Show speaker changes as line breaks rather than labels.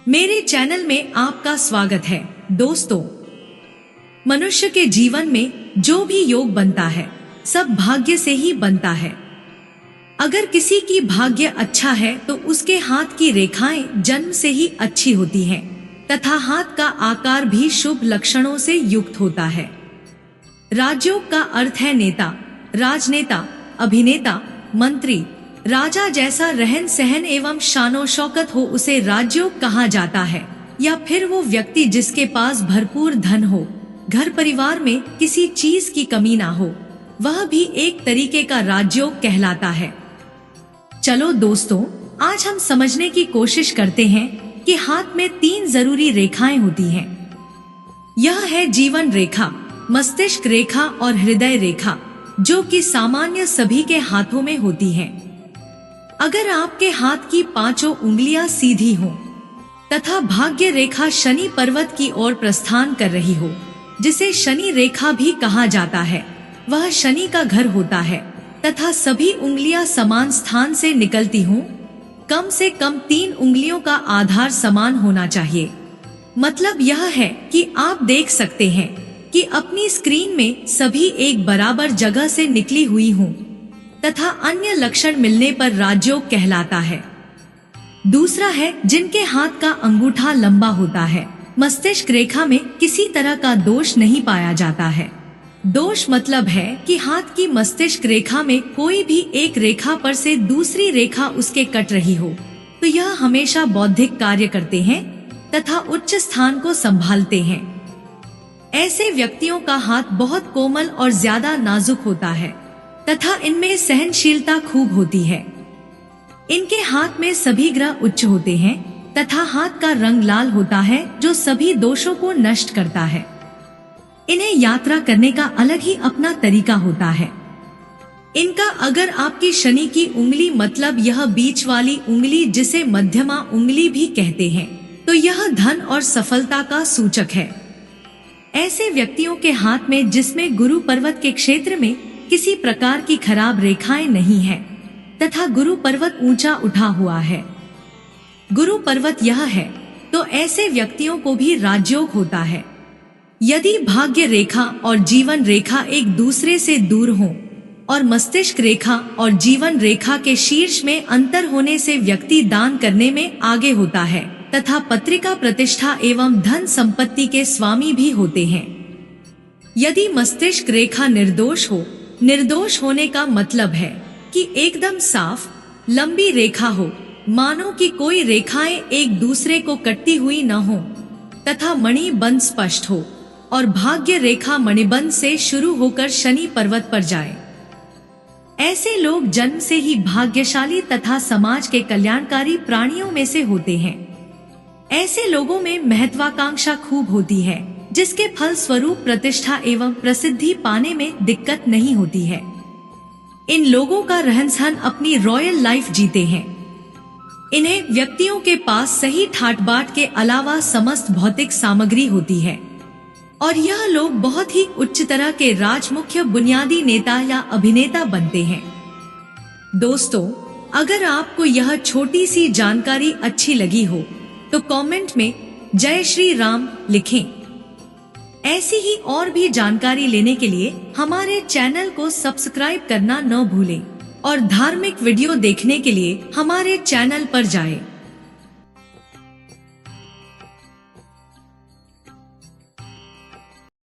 मेरे चैनल में आपका स्वागत है। दोस्तों, मनुष्य के जीवन में जो भी योग बनता है सब भाग्य से ही बनता है। अगर किसी की भाग्य अच्छा है तो उसके हाथ की रेखाएं जन्म से ही अच्छी होती हैं तथा हाथ का आकार भी शुभ लक्षणों से युक्त होता है। राजयोग का अर्थ है नेता, राजनेता, अभिनेता, मंत्री, राजा जैसा रहन सहन एवं शानो शौकत हो उसे राजयोग कहा जाता है। या फिर वो व्यक्ति जिसके पास भरपूर धन हो, घर परिवार में किसी चीज की कमी ना हो, वह भी एक तरीके का राजयोग कहलाता है। चलो दोस्तों, आज हम समझने की कोशिश करते हैं कि हाथ में 3 जरूरी रेखाएं होती हैं। यह है जीवन रेखा, मस्तिष्क रेखा और हृदय रेखा, जो कि सामान्य सभी के हाथों में होती हैं। अगर आपके हाथ की 5 उंगलियां सीधी हों तथा भाग्य रेखा शनि पर्वत की ओर प्रस्थान कर रही हो, जिसे शनि रेखा भी कहा जाता है, वह शनि का घर होता है तथा सभी उंगलियां समान स्थान से निकलती हों, कम से कम 3 उंगलियों का आधार समान होना चाहिए। मतलब यह है कि आप देख सकते हैं कि अपनी स्क्रीन में सभी एक बराबर जगह से निकली हुई हों तथा अन्य लक्षण मिलने पर राजयोग कहलाता है। दूसरा है जिनके हाथ का अंगूठा लंबा होता है। मस्तिष्क रेखा में किसी तरह का दोष नहीं पाया जाता है। दोष मतलब है कि हाथ की मस्तिष्क रेखा में कोई भी एक रेखा पर से दूसरी रेखा उसके कट रही हो, तो यह हमेशा बौद्धिक कार्य करते हैं तथा उच्च स्थान को संभालते हैं। ऐसे व्यक्तियों का हाथ बहुत कोमल और ज्यादा नाजुक होता है तथा इनमें सहनशीलता खूब होती है। इनके हाथ में सभी ग्रह उच्च होते हैं तथा हाथ का रंग लाल होता है, जो सभी दोषों को नष्ट करता है। इन्हें यात्रा करने का अलग ही अपना तरीका होता है। इनका अगर आपकी शनि की उंगली मतलब यह बीच वाली उंगली जिसे मध्यमा उंगली भी कहते हैं, तो यह धन और सफलता का सूचक है। ऐसे व्यक्तियों के हाथ में जिसमें गुरु पर्वत के क्षेत्र में किसी प्रकार की खराब रेखाएं नहीं है तथा गुरु पर्वत ऊंचा उठा हुआ है, गुरु पर्वत यह है, तो ऐसे व्यक्तियों को भी राजयोग होता है। यदि भाग्य रेखा और जीवन रेखा एक दूसरे से दूर हों और मस्तिष्क रेखा और जीवन रेखा के शीर्ष में अंतर होने से व्यक्ति दान करने में आगे होता है तथा पत्रिका प्रतिष्ठा एवं धन संपत्ति के स्वामी भी होते हैं। यदि मस्तिष्क रेखा निर्दोष हो, निर्दोष होने का मतलब है कि एकदम साफ लंबी रेखा हो, मानो कि कोई रेखाएं एक दूसरे को कटती हुई न हो तथा मणिबंध स्पष्ट हो और भाग्य रेखा मणिबंध से शुरू होकर शनि पर्वत पर जाए। ऐसे लोग जन्म से ही भाग्यशाली तथा समाज के कल्याणकारी प्राणियों में से होते हैं। ऐसे लोगों में महत्वाकांक्षा खूब होती है, जिसके फल स्वरूप प्रतिष्ठा एवं प्रसिद्धि पाने में दिक्कत नहीं होती है। इन लोगों का रहन सहन अपनी रॉयल लाइफ जीते हैं। इन्हें व्यक्तियों के पास सही ठाट बाट के अलावा समस्त भौतिक सामग्री होती है और यह लोग बहुत ही उच्च तरह के राजमुख्य बुनियादी नेता या अभिनेता बनते हैं। दोस्तों, अगर आपको यह छोटी सी जानकारी अच्छी लगी हो तो कमेंट में जय श्री राम लिखें। ऐसी ही और भी जानकारी लेने के लिए हमारे चैनल को सब्सक्राइब करना न भूलें और धार्मिक वीडियो देखने के लिए हमारे चैनल पर जाएं।